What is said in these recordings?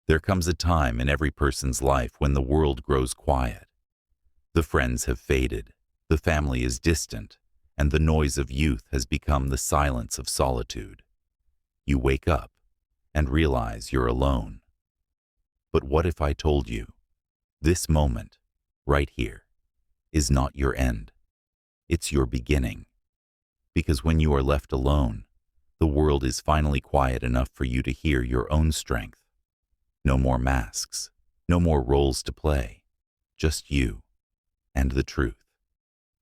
There comes a time in every person's life when the world grows quiet. The friends have faded, the family is distant, and the noise of youth has become the silence of solitude. You wake up and realize you're alone. But what if I told you, this moment, right here, is not your end? It's your beginning. Because when you are left alone, the world is finally quiet enough for you to hear your own strength. No more masks, no more roles to play, just you and the truth.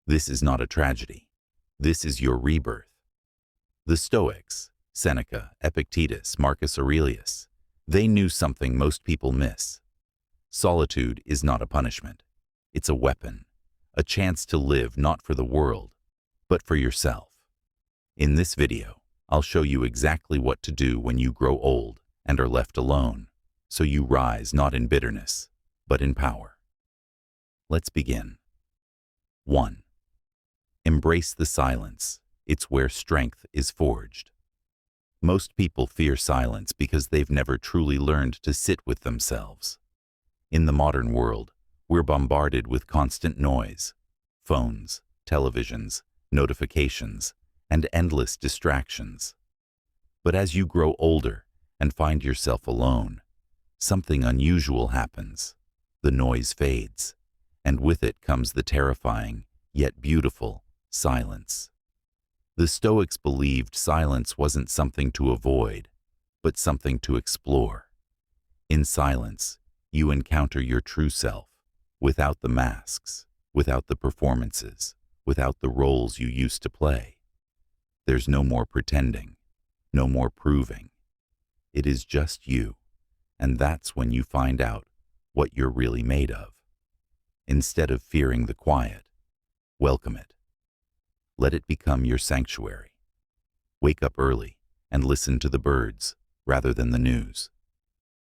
This is not a tragedy. This is your rebirth. The Stoics, Seneca, Epictetus, Marcus Aurelius, they knew something most people miss. Solitude is not a punishment. It's a weapon, a chance to live not for the world, but for yourself. In this video, I'll show you exactly what to do when you grow old and are left alone, so you rise not in bitterness, but in power. Let's begin. 1. Embrace the silence. It's where strength is forged. Most people fear silence because they've never truly learned to sit with themselves. In the modern world, we're bombarded with constant noise, phones, televisions, notifications, and endless distractions. But as you grow older and find yourself alone, something unusual happens. The noise fades, and with it comes the terrifying, yet beautiful, silence. The Stoics believed silence wasn't something to avoid, but something to explore. In silence, you encounter your true self, without the masks, without the performances, without the roles you used to play. There's no more pretending, no more proving. It is just you, and that's when you find out what you're really made of. Instead of fearing the quiet, welcome it. Let it become your sanctuary. Wake up early and listen to the birds rather than the news.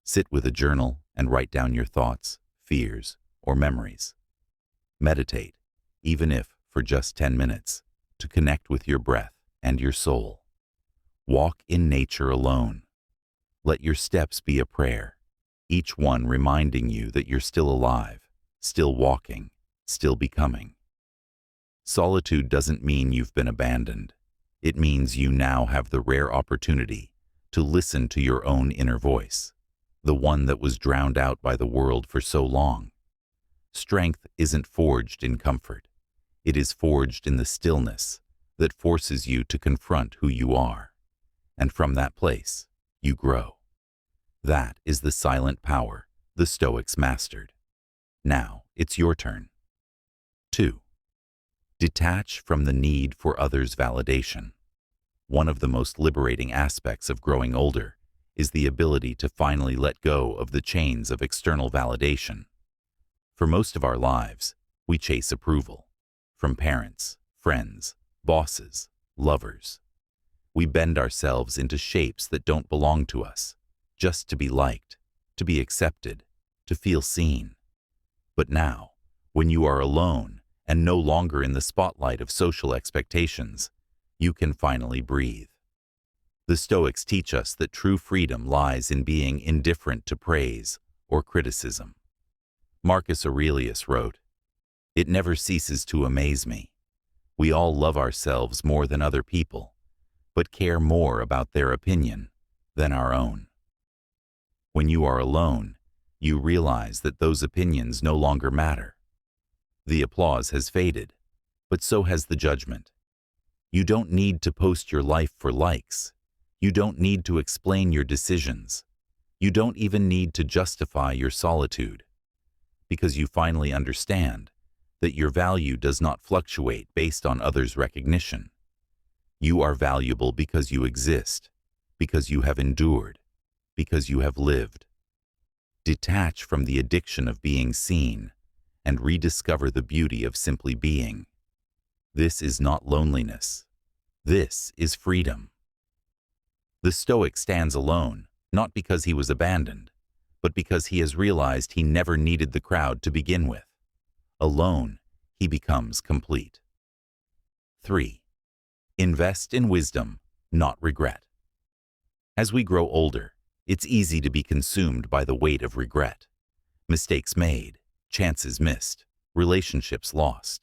Sit with a journal and write down your thoughts, fears, or memories. Meditate, even if for just 10 minutes, to connect with your breath and your soul. Walk in nature alone. Let your steps be a prayer, each one reminding you that you're still alive, still walking, still becoming. Solitude doesn't mean you've been abandoned. It means you now have the rare opportunity to listen to your own inner voice, the one that was drowned out by the world for so long. Strength isn't forged in comfort. It is forged in the stillness that forces you to confront who you are. And from that place, you grow. That is the silent power the Stoics mastered. Now, it's your turn. 2. Detach from the need for others' validation. One of the most liberating aspects of growing older is the ability to finally let go of the chains of external validation. For most of our lives, we chase approval from parents, friends, bosses, lovers. We bend ourselves into shapes that don't belong to us, just to be liked, to be accepted, to feel seen. But now, when you are alone and no longer in the spotlight of social expectations, you can finally breathe. The Stoics teach us that true freedom lies in being indifferent to praise or criticism. Marcus Aurelius wrote, "It never ceases to amaze me. We all love ourselves more than other people, but care more about their opinion than our own." When you are alone, you realize that those opinions no longer matter. The applause has faded, but so has the judgment. You don't need to post your life for likes. You don't need to explain your decisions. You don't even need to justify your solitude, because you finally understand that your value does not fluctuate based on others' recognition. You are valuable because you exist, because you have endured, because you have lived. Detach from the addiction of being seen and rediscover the beauty of simply being. This is not loneliness. This is freedom. The Stoic stands alone, not because he was abandoned, but because he has realized he never needed the crowd to begin with. Alone, he becomes complete. 3. Invest in wisdom, not regret. As we grow older, It's easy to be consumed by the weight of regret. Mistakes made, chances missed, relationships lost.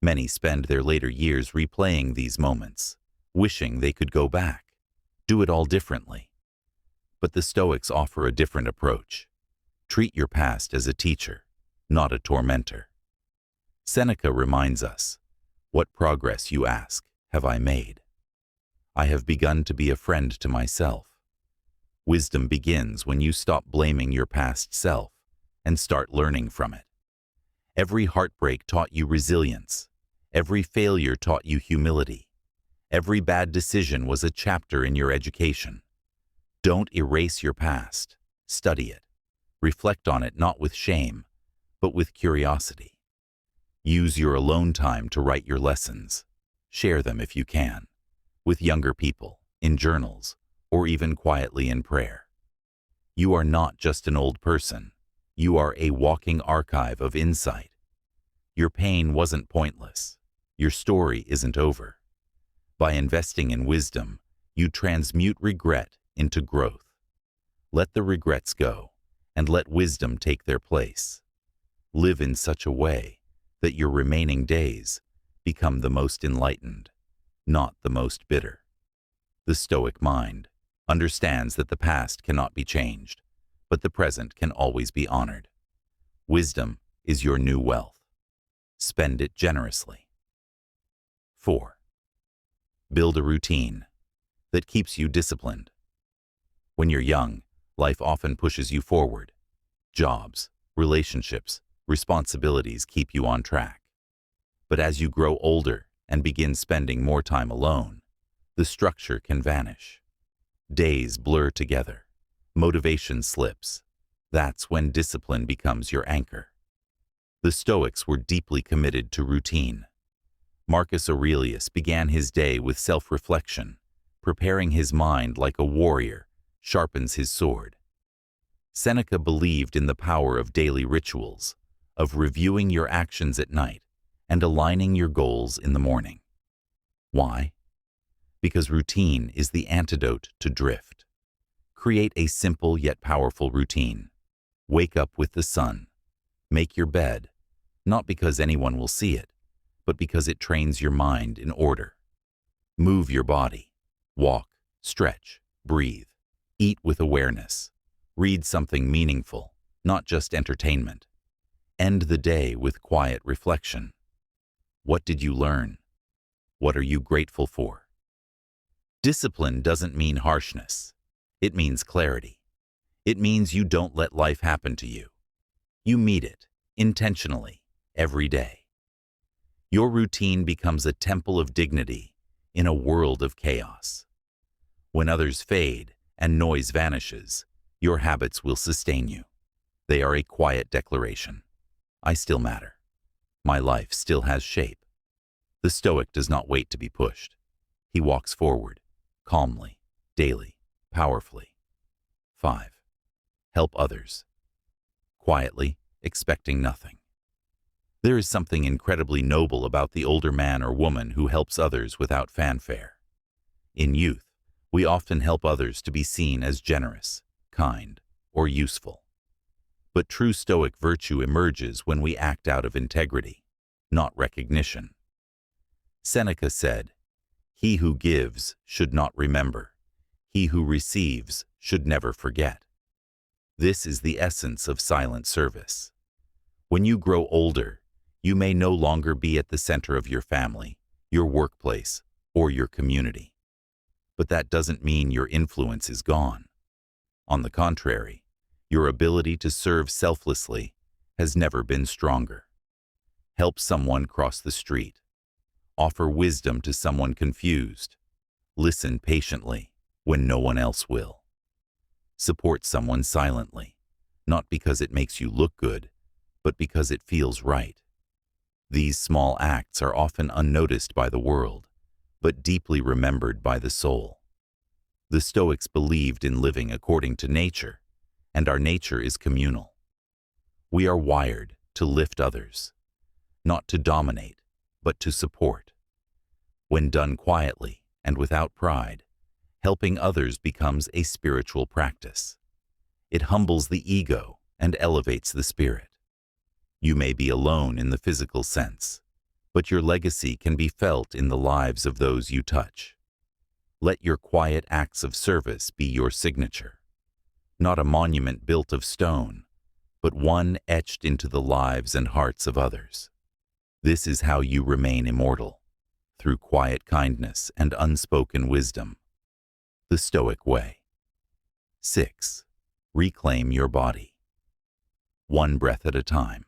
Many spend their later years replaying these moments, wishing they could go back, do it all differently. But the Stoics offer a different approach. Treat your past as a teacher, not a tormentor. Seneca reminds us, "What progress, you ask, have I made? I have begun to be a friend to myself." Wisdom begins when you stop blaming your past self and start learning from it. Every heartbreak taught you resilience. Every failure taught you humility. Every bad decision was a chapter in your education. Don't erase your past. Study it. Reflect on it not with shame, but with curiosity. Use your alone time to write your lessons. Share them if you can, with younger people, in journals, or even quietly in prayer. You are not just an old person. You are a walking archive of insight. Your pain wasn't pointless. Your story isn't over. By investing in wisdom, you transmute regret into growth. Let the regrets go, and let wisdom take their place. Live in such a way that your remaining days become the most enlightened, not the most bitter. The Stoic mind understands that the past cannot be changed, but the present can always be honored. Wisdom is your new wealth. Spend it generously. 4. Build a routine that keeps you disciplined. When you're young, life often pushes you forward. Jobs, relationships, responsibilities keep you on track. But as you grow older and begin spending more time alone, the structure can vanish. Days blur together. Motivation slips. That's when discipline becomes your anchor. The Stoics were deeply committed to routine. Marcus Aurelius began his day with self-reflection, preparing his mind like a warrior sharpens his sword. Seneca believed in the power of daily rituals, of reviewing your actions at night and aligning your goals in the morning. Why? Because routine is the antidote to drift. Create a simple yet powerful routine. Wake up with the sun. Make your bed, not because anyone will see it, but because it trains your mind in order. Move your body. Walk, stretch, breathe. Eat with awareness. Read something meaningful, not just entertainment. End the day with quiet reflection. What did you learn? What are you grateful for? Discipline doesn't mean harshness. It means clarity. It means you don't let life happen to you. You meet it, intentionally, every day. Your routine becomes a temple of dignity in a world of chaos. When others fade and noise vanishes, your habits will sustain you. They are a quiet declaration. I still matter. My life still has shape. The Stoic does not wait to be pushed. He walks forward, calmly, daily, powerfully. 5. Help others. Quietly, expecting nothing. There is something incredibly noble about the older man or woman who helps others without fanfare. In youth, we often help others to be seen as generous, kind, or useful. But true Stoic virtue emerges when we act out of integrity, not recognition. Seneca said, "He who gives should not remember. He who receives should never forget." This is the essence of silent service. When you grow older, you may no longer be at the center of your family, your workplace, or your community. But that doesn't mean your influence is gone. On the contrary, your ability to serve selflessly has never been stronger. Help someone cross the street. Offer wisdom to someone confused. Listen patiently when no one else will. Support someone silently, not because it makes you look good, but because it feels right. These small acts are often unnoticed by the world, but deeply remembered by the soul. The Stoics believed in living according to nature, and our nature is communal. We are wired to lift others, not to dominate, but to support. When done quietly and without pride, Helping others becomes a spiritual practice. It humbles the ego and elevates the spirit. You may be alone in the physical sense, but your legacy can be felt in the lives of those you touch. Let your quiet acts of service be your signature. Not a monument built of stone, but one etched into the lives and hearts of others. This is how you remain immortal, through quiet kindness and unspoken wisdom. The Stoic Way. 6. Reclaim your body. One breath at a time.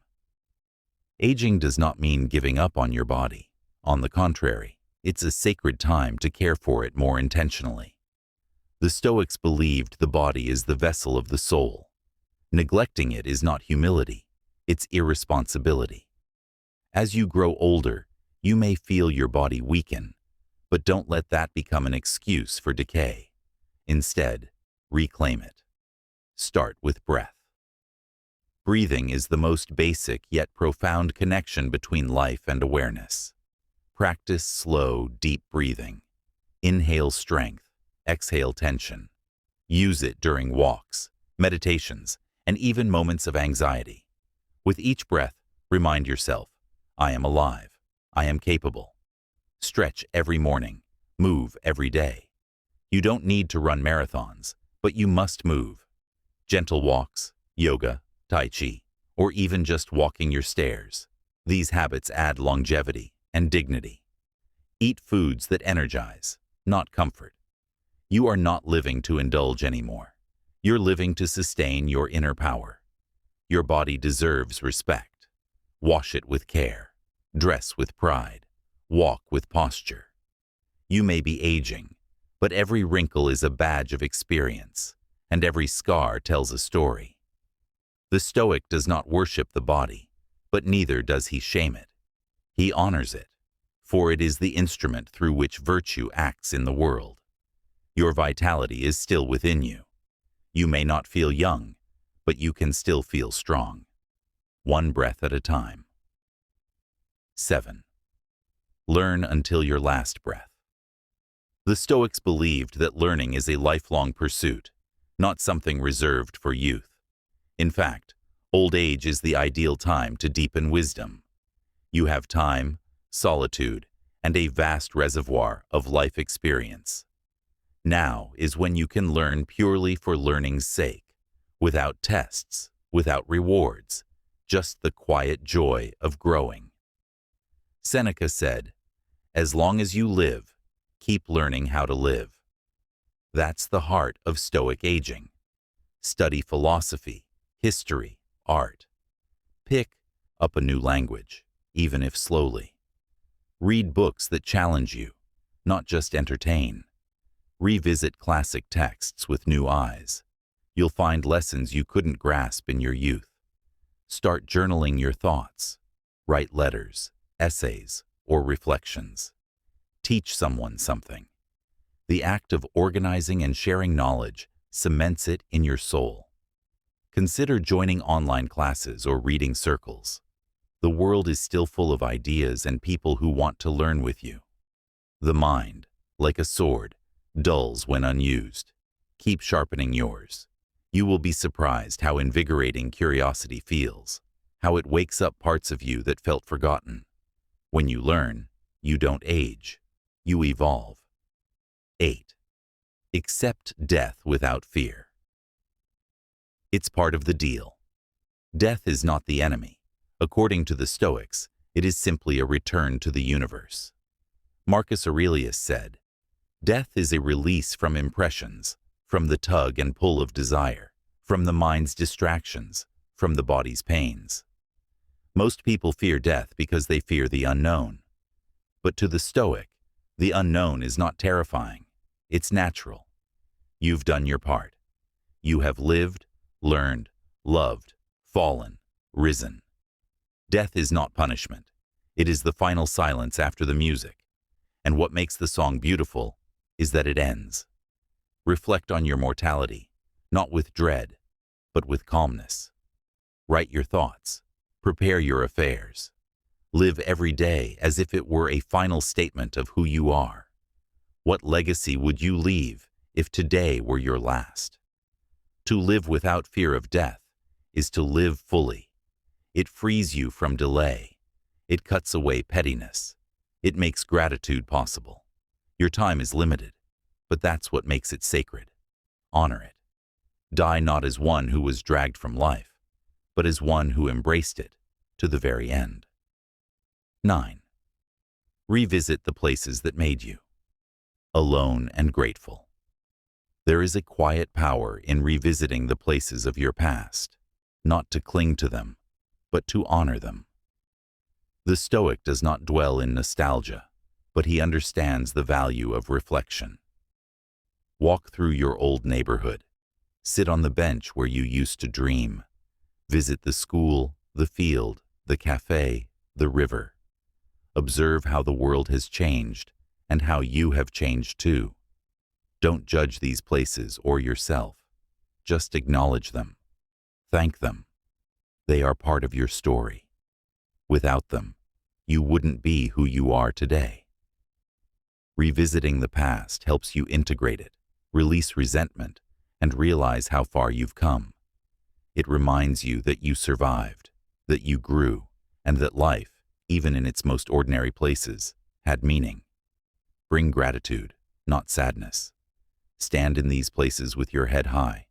Aging does not mean giving up on your body. On the contrary, it's a sacred time to care for it more intentionally. The Stoics believed the body is the vessel of the soul. Neglecting it is not humility, it's irresponsibility. As you grow older, you may feel your body weaken, but don't let that become an excuse for decay. Instead, reclaim it. Start with breath. Breathing is the most basic yet profound connection between life and awareness. Practice slow, deep breathing. Inhale strength, exhale tension. Use it during walks, meditations, and even moments of anxiety. With each breath, remind yourself, I am alive, I am capable. Stretch every morning, move every day. You don't need to run marathons, but you must move. Gentle walks, yoga, tai chi, or even just walking your stairs. These habits add longevity and dignity. Eat foods that energize, not comfort. You are not living to indulge anymore. You're living to sustain your inner power. Your body deserves respect. Wash it with care. Dress with pride. Walk with posture. You may be aging, but every wrinkle is a badge of experience, and every scar tells a story. The Stoic does not worship the body, but neither does he shame it. He honors it, for it is the instrument through which virtue acts in the world. Your vitality is still within you. You may not feel young, but you can still feel strong. One breath at a time. 7. Learn until your last breath. The Stoics believed that learning is a lifelong pursuit, not something reserved for youth. In fact, old age is the ideal time to deepen wisdom. You have time, solitude, and a vast reservoir of life experience. Now is when you can learn purely for learning's sake, without tests, without rewards, just the quiet joy of growing. Seneca said, "As long as you live, keep learning how to live." That's the heart of Stoic aging. Study philosophy, history, art. Pick up a new language, even if slowly. Read books that challenge you, not just entertain. Revisit classic texts with new eyes. You'll find lessons you couldn't grasp in your youth. Start journaling your thoughts. Write letters, essays, or reflections. Teach someone something. The act of organizing and sharing knowledge cements it in your soul. Consider joining online classes or reading circles. The world is still full of ideas and people who want to learn with you. The mind, like a sword, dulls when unused. Keep sharpening yours. You will be surprised how invigorating curiosity feels, how it wakes up parts of you that felt forgotten. When you learn, you don't age, you evolve. 8. Accept death without fear. It's part of the deal. Death is not the enemy. According to the Stoics, it is simply a return to the universe. Marcus Aurelius said, "Death is a release from impressions, from the tug and pull of desire, from the mind's distractions, from the body's pains." Most people fear death because they fear the unknown. But to the Stoic, the unknown is not terrifying. It's natural. You've done your part. You have lived, learned, loved, fallen, risen. Death is not punishment. It is the final silence after the music. And what makes the song beautiful is that it ends. Reflect on your mortality, not with dread, but with calmness. Write your thoughts. Prepare your affairs. Live every day as if it were a final statement of who you are. What legacy would you leave if today were your last. To live without fear of death is to live fully. It frees you from delay. It cuts away pettiness. It makes gratitude possible. Your time is limited, but that's what makes it sacred. Honor it. Die not as one who was dragged from life, but as one who embraced it to the very end. 9. Revisit the places that made you. Alone and grateful. There is a quiet power in revisiting the places of your past, not to cling to them, but to honor them. The Stoic does not dwell in nostalgia, but he understands the value of reflection. Walk through your old neighborhood. Sit on the bench where you used to dream. Visit the school, the field, the cafe, the river. Observe how the world has changed and how you have changed too. Don't judge these places or yourself. Just acknowledge them. Thank them. They are part of your story. Without them, you wouldn't be who you are today. Revisiting the past helps you integrate it, release resentment, and realize how far you've come. It reminds you that you survived, that you grew, and that life, even in its most ordinary places, had meaning. Bring gratitude, not sadness. Stand in these places with your head high,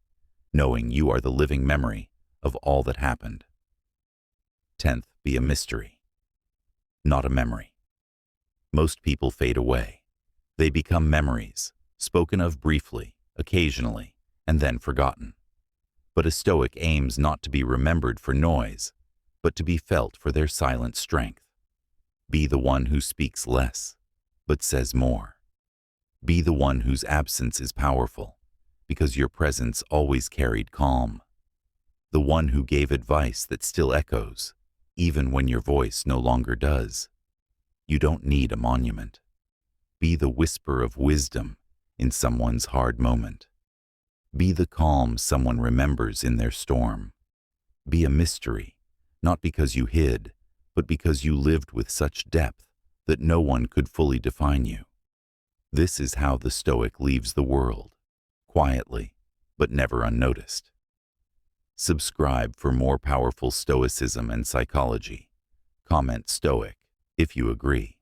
knowing you are the living memory of all that happened. 10th, be a mystery, not a memory. Most people fade away. They become memories, spoken of briefly, occasionally, and then forgotten. But a Stoic aims not to be remembered for noise, but to be felt for their silent strength. Be the one who speaks less, but says more. Be the one whose absence is powerful, because your presence always carried calm. The one who gave advice that still echoes, even when your voice no longer does. You don't need a monument. Be the whisper of wisdom in someone's hard moment. Be the calm someone remembers in their storm. Be a mystery, not because you hid, but because you lived with such depth that no one could fully define you. This is how the Stoic leaves the world, quietly, but never unnoticed. Subscribe for more powerful Stoicism and psychology. Comment Stoic if you agree.